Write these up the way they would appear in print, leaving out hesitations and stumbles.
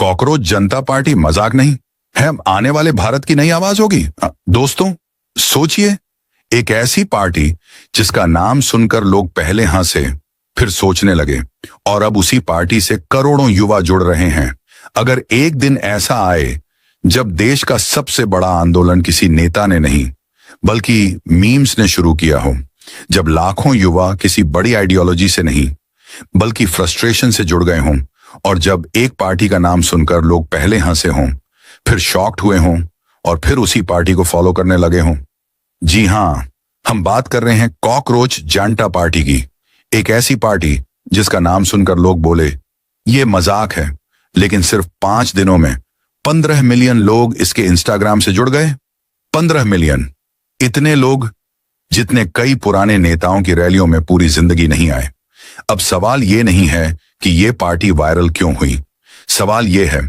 Cockroach जनता party मजाक नहीं है, आने वाले भारत की नई आवाज होगी। दोस्तों सोचिए, एक ऐसी पार्टी जिसका नाम सुनकर लोग पहले हंसे, फिर सोचने लगे, और अब उसी पार्टी से करोड़ों युवा जुड़ रहे हैं। अगर एक दिन ऐसा आए जब देश का सबसे बड़ा आंदोलन किसी नेता ने नहीं बल्कि मीम्स ने शुरू किया हो, जब लाखों युवा किसी बड़ी आइडियोलॉजी से नहीं बल्कि फ्रस्ट्रेशन से जुड़ गए हों, और जब एक पार्टी का नाम सुनकर लोग पहले हंसे हों, फिर शॉक्ड हुए हों और फिर उसी पार्टी को फॉलो करने लगे हों। जी हां, हम बात कर रहे हैं कॉकरोच जनता पार्टी की। एक ऐसी पार्टी जिसका नाम सुनकर लोग बोले ये मजाक है, लेकिन सिर्फ 5 दिनों में 15 मिलियन लोग इसके इंस्टाग्राम से जुड़ गए। 15 मिलियन, इतने लोग जितने कई पुराने नेताओं की रैलियों में पूरी जिंदगी नहीं आए। अब सवाल ये नहीं है कि ये पार्टी वायरल क्यों हुई, सवाल ये है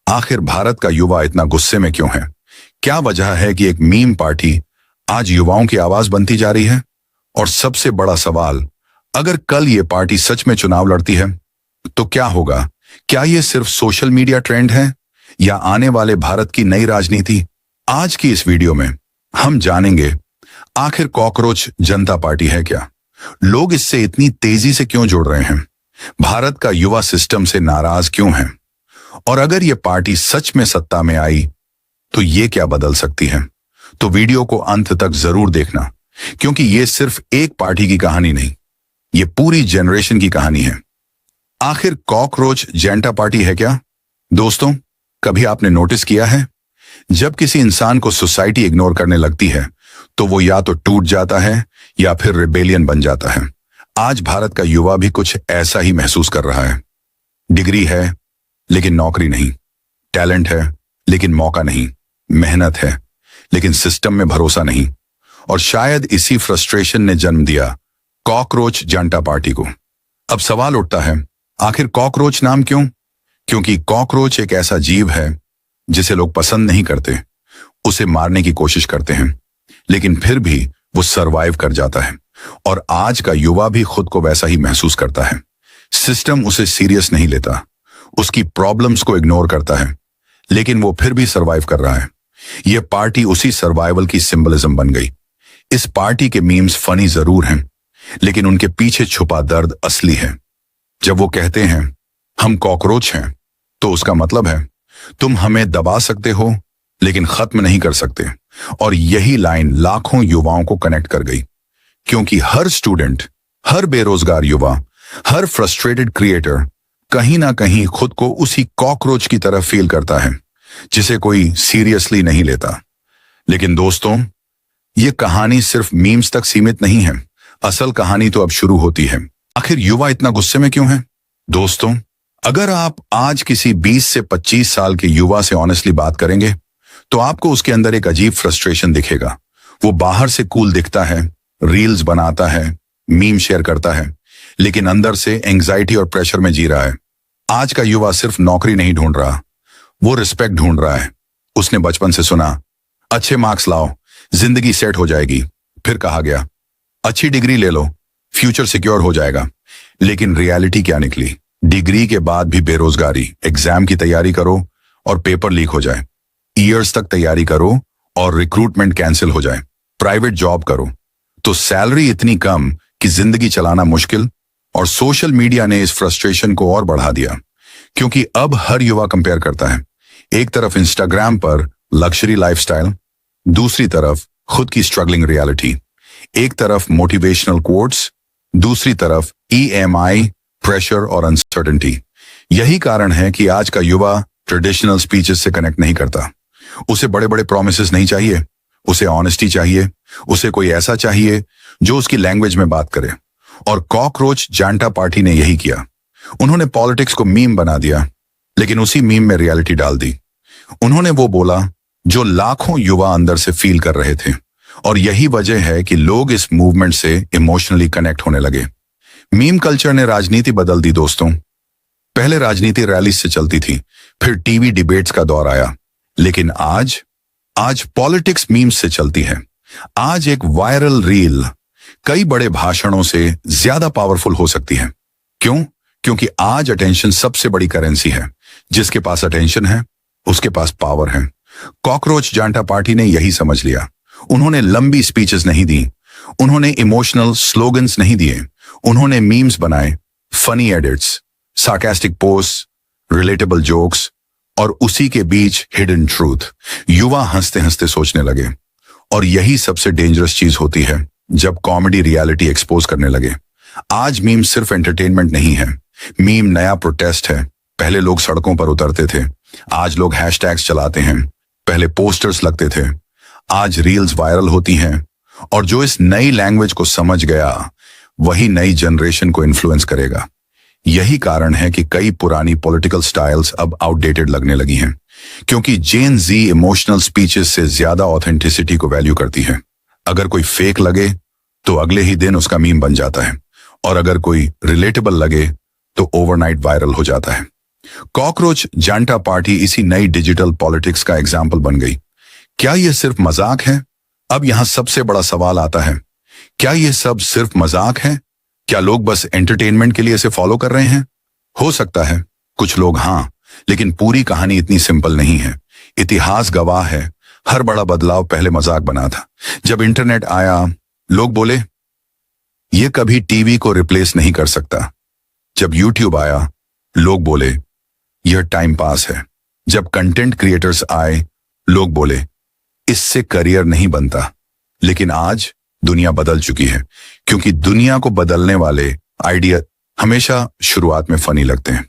आखिर भारत का युवा इतना गुस्से में क्यों है। क्या वजह है कि एक मीम पार्टी आज युवाओं की आवाज बनती जा रही है। और सबसे बड़ा सवाल, अगर कल ये पार्टी सच में चुनाव लड़ती है तो क्या होगा। क्या ये सिर्फ सोशल मीडिया ट्रेंड है या आने वाले भारत की नई राजनीति। आज की इस वीडियो में हम जानेंगे आखिर कॉकरोच जनता पार्टी है क्या, लोग इससे इतनी तेजी से क्यों जुड़ रहे हैं, भारत का युवा सिस्टम से नाराज क्यों है, और अगर ये पार्टी सच में सत्ता में आई तो ये क्या बदल सकती है। तो वीडियो को अंत तक जरूर देखना, क्योंकि ये सिर्फ एक पार्टी की कहानी नहीं, ये पूरी जनरेशन की कहानी है। आखिर कॉकरोच जनता पार्टी है क्या। दोस्तों, कभी आपने नोटिस किया है, जब किसी इंसान को सोसाइटी इग्नोर करने लगती है तो वो या तो टूट जाता है या फिर रिबेलियन बन जाता है। आज भारत का युवा भी कुछ ऐसा ही महसूस कर रहा है। डिग्री है लेकिन नौकरी नहीं, टैलेंट है लेकिन मौका नहीं, मेहनत है लेकिन सिस्टम में भरोसा नहीं, और शायद इसी फ्रस्ट्रेशन ने जन्म दिया कॉकरोच जनता पार्टी को। अब सवाल उठता है, आखिर कॉकरोच नाम क्यों। क्योंकि कॉकरोच एक ऐसा जीव है जिसे लोग पसंद नहीं करते, उसे मारने की कोशिश करते हैं, लेकिन फिर भी वो सरवाइव कर जाता है। और आज का युवा भी खुद को वैसा ही महसूस करता है। सिस्टम उसे सीरियस नहीं लेता, उसकी प्रॉब्लम्स को इग्नोर करता है, लेकिन वो फिर भी सरवाइव कर रहा है। ये पार्टी उसी सर्वाइवल की सिंबलिज्म बन गई। इस पार्टी के मीम्स फनी जरूर हैं, लेकिन उनके पीछे छुपा दर्द असली है। जब वो कहते हैं हम कॉकरोच हैं, तो उसका मतलब है तुम हमें दबा सकते हो लेकिन खत्म नहीं कर सकते। और यही लाइन लाखों युवाओं को कनेक्ट कर गई, क्योंकि हर स्टूडेंट, हर बेरोजगार युवा, हर फ्रस्ट्रेटेड क्रिएटर कहीं ना कहीं खुद को उसी कॉकरोच की तरह फील करता है जिसे कोई सीरियसली नहीं लेता। लेकिन दोस्तों, ये कहानी सिर्फ मीम्स तक सीमित नहीं है। असल कहानी तो अब शुरू होती है। आखिर युवा इतना गुस्से में क्यों है। दोस्तों, अगर आप आज किसी 20 से 25 साल के युवा से ऑनेस्टली बात करेंगे तो आपको उसके अंदर एक अजीब फ्रस्ट्रेशन दिखेगा। वो बाहर से कूल दिखता है, रील्स बनाता है, मीम शेयर करता है, लेकिन अंदर से एंग्जाइटी और प्रेशर में जी रहा है। आज का युवा सिर्फ नौकरी नहीं ढूंढ रहा, वो रिस्पेक्ट ढूंढ रहा है। उसने बचपन से सुना अच्छे मार्क्स लाओ, जिंदगी सेट हो जाएगी। फिर कहा गया अच्छी डिग्री ले लो, फ्यूचर सिक्योर हो जाएगा। लेकिन रियलिटी क्या निकली। डिग्री के बाद भी बेरोजगारी, एग्जाम की तैयारी करो और पेपर लीक हो जाए, ईयर्स तक तैयारी करो और रिक्रूटमेंट कैंसिल हो जाए, प्राइवेट जॉब करो तो सैलरी इतनी कम कि जिंदगी चलाना मुश्किल। और सोशल मीडिया ने इस फ्रस्ट्रेशन को और बढ़ा दिया, क्योंकि अब हर युवा कंपेयर करता है। एक तरफ इंस्टाग्राम पर लग्जरी लाइफस्टाइल, दूसरी तरफ खुद की स्ट्रगलिंग रियलिटी। एक तरफ मोटिवेशनल कोट्स, दूसरी तरफ EMI, प्रेशर और अनसर्टेनिटी। यही कारण है कि आज का युवा ट्रेडिशनल स्पीचेस से कनेक्ट नहीं करता। उसे बड़े बड़े प्रोमिसेस नहीं चाहिए, उसे ऑनेस्टी चाहिए, उसे कोई ऐसा चाहिए जो उसकी लैंग्वेज में बात करे। और कॉकरोच जनता पार्टी ने यही किया। उन्होंने पॉलिटिक्स को मीम बना दिया, लेकिन उसी मीम में रियलिटी डाल दी। उन्होंने वो बोला जो लाखों युवा अंदर से फील कर रहे थे, और यही वजह है कि लोग इस मूवमेंट से इमोशनली कनेक्ट होने लगे। मीम कल्चर ने राजनीति बदल दी दोस्तों। पहले राजनीति रैलीज से चलती थी, फिर टीवी डिबेट्स का दौर आया, लेकिन आज पॉलिटिक्स मीम्स से चलती है। आज एक वायरल रील कई बड़े भाषणों से ज्यादा पावरफुल हो सकती है। क्यों? क्योंकि आज अटेंशन सबसे बड़ी करेंसी है। जिसके पास अटेंशन है उसके पास पावर है। कॉकरोच जांटा पार्टी ने यही समझ लिया। उन्होंने लंबी स्पीचेस नहीं दी, उन्होंने इमोशनल स्लोगन्स नहीं दिए, उन्होंने मीम्स बनाए, funny edits, sarcastic post, relatable jokes और उसी के बीच हिडन ट्रूथ। युवा हंसते हंसते सोचने लगे। और यही सबसे डेंजरस चीज होती है जब कॉमेडी रियलिटी एक्सपोज करने लगे। आज मीम सिर्फ एंटरटेनमेंट नहीं है, मीम नया प्रोटेस्ट है। पहले लोग सड़कों पर उतरते थे, आज लोग हैशटैग्स चलाते हैं। पहले पोस्टर्स लगते थे, आज रील्स वायरल होती हैं। और जो इस नई लैंग्वेज को समझ गया वही नई जनरेशन को इन्फ्लुएंस करेगा। यही कारण है कि कई पुरानी पॉलिटिकल स्टाइल्स अब आउटडेटेड लगने लगी हैं, क्योंकि जेन जी इमोशनल स्पीचेस से ज्यादा ऑथेंटिसिटी को वैल्यू करती है। अगर कोई फेक लगे तो अगले ही दिन उसका मीम बन जाता है, और अगर कोई रिलेटेबल लगे तो ओवरनाइट वायरल हो जाता है। कॉकरोच जांटा पार्टी इसी नई डिजिटल पॉलिटिक्स का एग्जाम्पल बन गई। क्या यह सिर्फ मजाक है? अब यहां सबसे बड़ा सवाल आता है, क्या यह सब सिर्फ मजाक है? क्या लोग बस एंटरटेनमेंट के लिए इसे फॉलो कर रहे हैं? हो सकता है कुछ लोग, हां, लेकिन पूरी कहानी इतनी सिंपल नहीं है। इतिहास गवाह है, हर बड़ा बदलाव पहले मजाक बना था। जब इंटरनेट आया, लोग बोले यह कभी टीवी को रिप्लेस नहीं कर सकता। जब यूट्यूब आया, लोग बोले यह टाइम पास है। जब कंटेंट क्रिएटर्स आए, लोग बोले इससे करियर नहीं बनता। लेकिन आज दुनिया बदल चुकी है, क्योंकि दुनिया को बदलने वाले आइडिया हमेशा शुरुआत में फनी लगते हैं।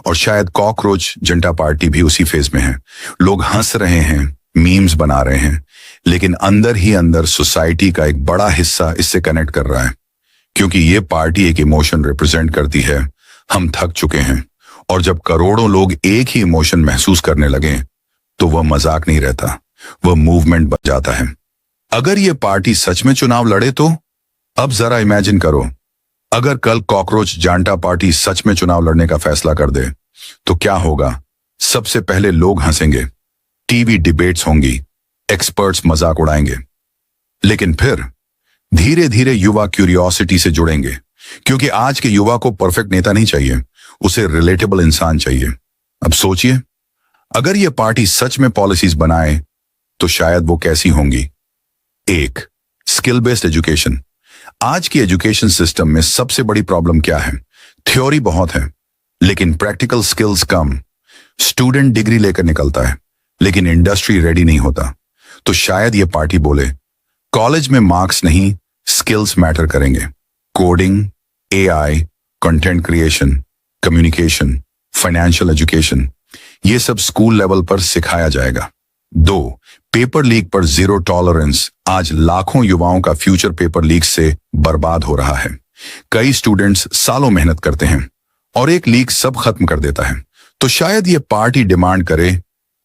और शायद कॉकरोच जनता पार्टी भी उसी फेज में है। लोग हंस रहे हैं, मीम्स बना रहे हैं, लेकिन अंदर ही अंदर सोसाइटी का एक बड़ा हिस्सा इससे कनेक्ट कर रहा है, क्योंकि ये पार्टी एक इमोशन रिप्रेजेंट करती है। हम थक चुके हैं, और जब करोड़ों लोग एक ही इमोशन महसूस करने लगे तो वह मजाक नहीं रहता, वह मूवमेंट बन जाता है। अगर यह पार्टी सच में चुनाव लड़े तो अब जरा इमेजिन करो, अगर कल कॉकरोच जांटा पार्टी सच में चुनाव लड़ने का फैसला कर दे तो क्या होगा? सबसे पहले लोग हंसेंगे, टीवी डिबेट्स होंगी, एक्सपर्ट्स मजाक उड़ाएंगे, लेकिन फिर धीरे धीरे युवा क्यूरियोसिटी से जुड़ेंगे, क्योंकि आज के युवा को परफेक्ट नेता नहीं चाहिए, उसे रिलेटेबल इंसान चाहिए। अब सोचिए, अगर यह पार्टी सच में पॉलिसीज बनाए तो शायद वो कैसी होंगी? एक, स्किल बेस्ड एजुकेशन। आज की एजुकेशन सिस्टम में सबसे बड़ी प्रॉब्लम क्या है? थ्योरी बहुत है, लेकिन प्रैक्टिकल स्किल्स कम। स्टूडेंट डिग्री लेकर निकलता है, लेकिन इंडस्ट्री रेडी नहीं होता। तो शायद ये पार्टी बोले कॉलेज में मार्क्स नहीं, स्किल्स मैटर करेंगे। Coding, AI, content creation, communication, financial education, ये सब स्कूल लेवल पर सिखाया जाएगा। दो, पेपर लीक पर जीरो टॉलरेंस। आज लाखों युवाओं का फ्यूचर पेपर लीक से बर्बाद हो रहा है। कई स्टूडेंट्स सालों मेहनत करते हैं और एक लीक सब खत्म कर देता है। तो शायद ये पार्टी डिमांड करे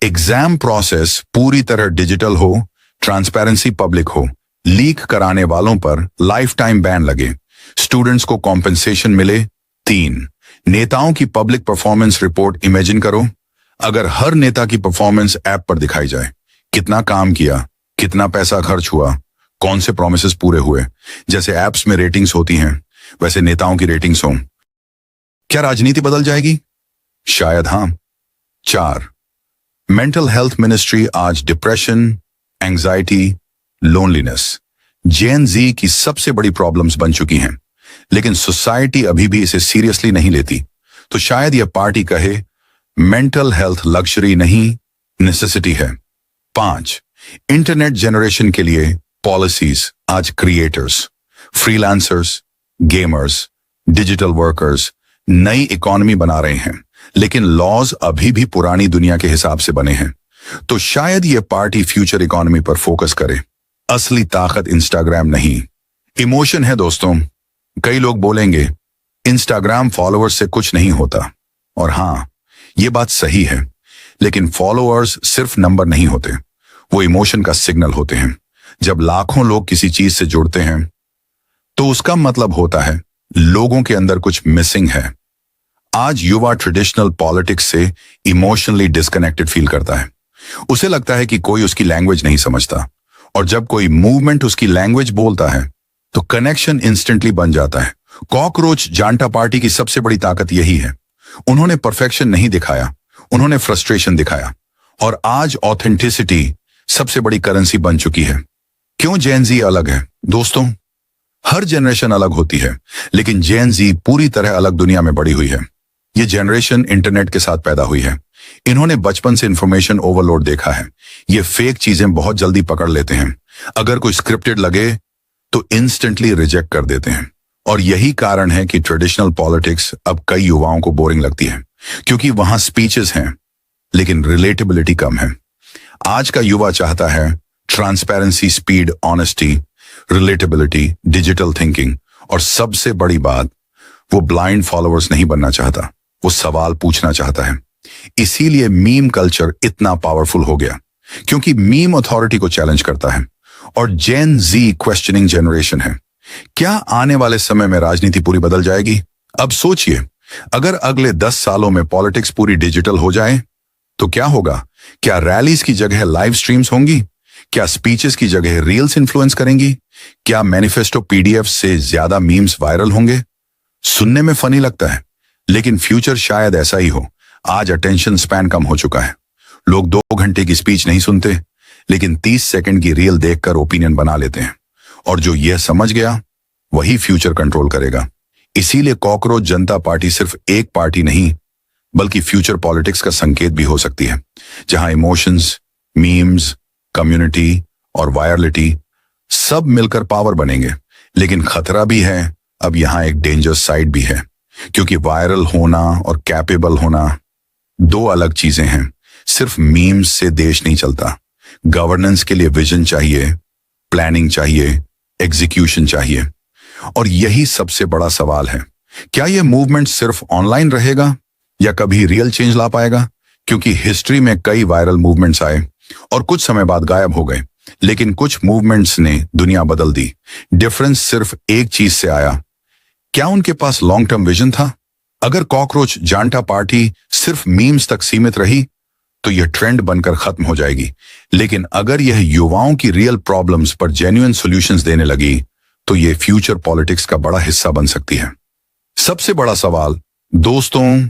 एग्जाम प्रोसेस पूरी तरह डिजिटल हो, ट्रांसपेरेंसी पब्लिक हो, लीक कराने वालों पर लाइफ टाइम बैन लगे, स्टूडेंट्स को कॉम्पेंसेशन मिले। तीन, नेताओं की पब्लिक परफॉर्मेंस रिपोर्ट। इमेजिन करो, अगर हर नेता की परफॉर्मेंस ऐप पर दिखाई जाए, कितना काम किया, कितना पैसा खर्च हुआ, कौन से प्रोमिसेस पूरे हुए। जैसे एप्स में रेटिंग्स होती हैं, वैसे नेताओं की रेटिंग्स हों। क्या राजनीति बदल जाएगी? शायद हां। चार, मेंटल हेल्थ मिनिस्ट्री आज डिप्रेशन, एंजाइटी, लोनलीनेस, जेन जी की सबसे बड़ी प्रॉब्लम्स बन चुकी हैं, लेकिन सोसाइटी अभी भी इसे सीरियसली नहीं लेती। तो शायद यह पार्टी कहे मेंटल हेल्थ लग्जरी नहीं, नेसेसिटी है। पांच, इंटरनेट जनरेशन के लिए पॉलिसीज। आज creators, freelancers, gamers, digital workers नई इकोनॉमी बना रहे हैं, लेकिन लॉज अभी भी पुरानी दुनिया के हिसाब से बने हैं। तो शायद यह पार्टी फ्यूचर इकोनॉमी पर फोकस करे। असली ताकत इंस्टाग्राम नहीं, इमोशन है दोस्तों। कई लोग बोलेंगे इंस्टाग्राम फॉलोअर्स से कुछ नहीं होता, और हां, यह बात सही है, लेकिन फॉलोअर्स सिर्फ नंबर नहीं होते, वो इमोशन का सिग्नल होते हैं। जब लाखों लोग किसी चीज से जुड़ते हैं तो उसका मतलब होता है लोगों के अंदर कुछ मिसिंग है। आज युवा ट्रेडिशनल पॉलिटिक्स से इमोशनली डिस्कनेक्टेड फील करता है। उसे लगता है कि कोई उसकी लैंग्वेज नहीं समझता, और जब कोई मूवमेंट उसकी लैंग्वेज बोलता है तो कनेक्शन इंस्टेंटली बन जाता है। कॉकरोच जानटा पार्टी की सबसे बड़ी ताकत यही है। उन्होंने परफेक्शन नहीं दिखाया, उन्होंने फ्रस्ट्रेशन दिखाया। और आज ऑथेंटिसिटी सबसे बड़ी करेंसी बन चुकी है। क्यों जेन जी अलग है? दोस्तों, हर जनरेशन अलग होती है, लेकिन जेन जी पूरी तरह अलग दुनिया में बड़ी हुई है। ये जनरेशन इंटरनेट के साथ पैदा हुई है। इन्होंने बचपन से इंफॉर्मेशन ओवरलोड देखा है। ये फेक चीजें बहुत जल्दी पकड़ लेते हैं। अगर कोई स्क्रिप्टेड लगे तो इंस्टेंटली रिजेक्ट कर देते हैं। और यही कारण है कि ट्रेडिशनल पॉलिटिक्स अब कई युवाओं को बोरिंग लगती है, क्योंकि वहां स्पीचेस हैं लेकिन रिलेटेबिलिटी कम है। आज का युवा चाहता है transparency, speed, honesty, relatability, digital thinking, और सबसे बड़ी बात, वो ब्लाइंड फॉलोअर्स नहीं बनना चाहता, वो सवाल पूछना चाहता है। इसीलिए मीम कल्चर इतना पावरफुल हो गया, क्योंकि मीम अथॉरिटी को चैलेंज करता है। और जेन जी क्वेश्चनिंग जनरेशन है। क्या आने वाले समय में राजनीति पूरी बदल जाएगी? अब सोचिए, अगर अगले 10 सालों में पॉलिटिक्स पूरी डिजिटल हो जाए तो क्या होगा? क्या रैलीज की जगह लाइव स्ट्रीम्स होंगी? क्या स्पीचेस की जगह रील्स इन्फ्लुएंस करेंगी? क्या मैनिफेस्टो पीडीएफ से ज्यादा मीम्स वायरल होंगे? सुनने में फनी लगता है, लेकिन फ्यूचर शायद ऐसा ही हो। आज अटेंशन स्पैन कम हो चुका है। लोग 2 घंटे की स्पीच नहीं सुनते, लेकिन 30 सेकंड की रील देखकर ओपिनियन बना लेते हैं। और जो यह समझ गया, वही फ्यूचर कंट्रोल करेगा। इसीलिए कॉकरोच जनता पार्टी सिर्फ एक पार्टी नहीं, बल्कि फ्यूचर पॉलिटिक्स का संकेत भी हो सकती है, जहां इमोशंस, मीम्स, कम्युनिटी और वायरलिटी सब मिलकर पावर बनेंगे। लेकिन खतरा भी है, अब यहां एक डेंजर साइड भी है, क्योंकि वायरल होना और कैपेबल होना 2 अलग चीजें हैं। सिर्फ मीम्स से देश नहीं चलता। गवर्नेंस के लिए विजन चाहिए, प्लानिंग चाहिए, एग्जीक्यूशन चाहिए। और यही सबसे बड़ा सवाल है, क्या यह मूवमेंट सिर्फ ऑनलाइन रहेगा या कभी रियल चेंज ला पाएगा? क्योंकि हिस्ट्री में कई वायरल मूवमेंट्स आए और कुछ समय बाद गायब हो गए, लेकिन कुछ मूवमेंट्स ने दुनिया बदल दी। डिफरेंस सिर्फ एक चीज से आया, क्या उनके पास लॉन्ग टर्म विजन था? अगर कॉकरोच जानटा पार्टी सिर्फ मीम्स तक सीमित रही तो यह ट्रेंड बनकर खत्म हो जाएगी। लेकिन अगर यह युवाओं की रियल प्रॉब्लम्स पर जेन्युइन सॉल्यूशंस देने लगी तो यह फ्यूचर पॉलिटिक्स का बड़ा हिस्सा बन सकती है। सबसे बड़ा सवाल, दोस्तों,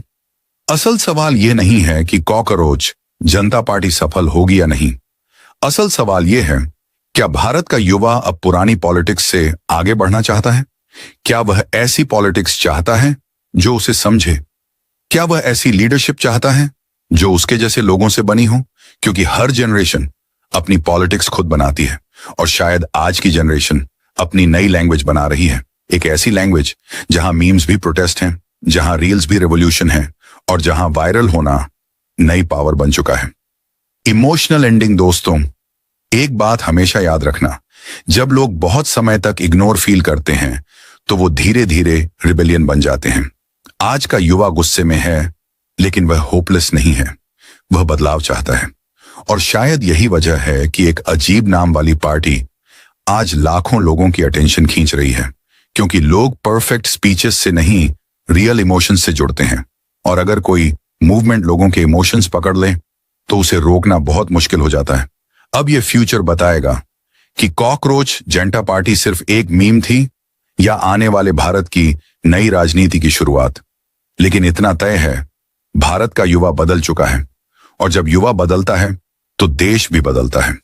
असल सवाल यह नहीं है कि कॉकरोच जनता पार्टी सफल होगी या नहीं। असल सवाल यह है, क्या भारत का युवा अब पुरानी पॉलिटिक्स से आगे बढ़ना चाहता है? क्या वह ऐसी पॉलिटिक्स चाहता है जो उसे समझे? क्या वह ऐसी लीडरशिप चाहता है जो उसके जैसे लोगों से बनी हो? क्योंकि हर जनरेशन अपनी पॉलिटिक्स खुद बनाती है, और शायद आज की जनरेशन अपनी नई लैंग्वेज बना रही है। एक ऐसी लैंग्वेज जहां मीम्स भी प्रोटेस्ट हैं, जहां रील्स भी रेवोल्यूशन है, और जहां वायरल होना नई पावर बन चुका है। Emotional ending. दोस्तों, एक बात हमेशा याद रखना, जब लोग बहुत समय तक इग्नोर फील करते हैं तो वो धीरे धीरे रिबेलियन बन जाते हैं। आज का युवा गुस्से में है, लेकिन वह होपलेस नहीं है, वह बदलाव चाहता है। और शायद यही वजह है कि एक अजीब नाम वाली पार्टी आज लाखों लोगों की अटेंशन खींच रही है, क्योंकि लोग परफेक्ट स्पीचेस से नहीं, रियल इमोशंस से जुड़ते हैं। और अगर कोई मूवमेंट लोगों के इमोशंस पकड़ ले तो उसे रोकना बहुत मुश्किल हो जाता है। अब यह फ्यूचर बताएगा कि कॉकरोच जनता पार्टी सिर्फ एक मीम थी या आने वाले भारत की नई राजनीति की शुरुआत। लेकिन इतना तय है, भारत का युवा बदल चुका है, और जब युवा बदलता है तो देश भी बदलता है।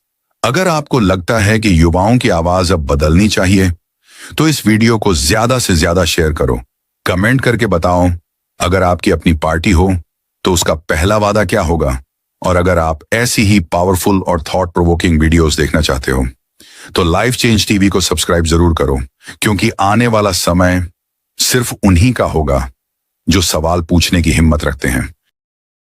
अगर आपको लगता है कि युवाओं की आवाज अब बदलनी चाहिए तो इस वीडियो को ज्यादा से ज्यादा शेयर करो। कमेंट करके बताओ, अगर आपकी अपनी पार्टी हो तो उसका पहला वादा क्या होगा। और अगर आप ऐसी ही पावरफुल और थॉट प्रोवोकिंग वीडियोस देखना चाहते हो तो लाइफ चेंज टीवी को सब्सक्राइब जरूर करो, क्योंकि आने वाला समय सिर्फ उन्हीं का होगा जो सवाल पूछने की हिम्मत रखते हैं।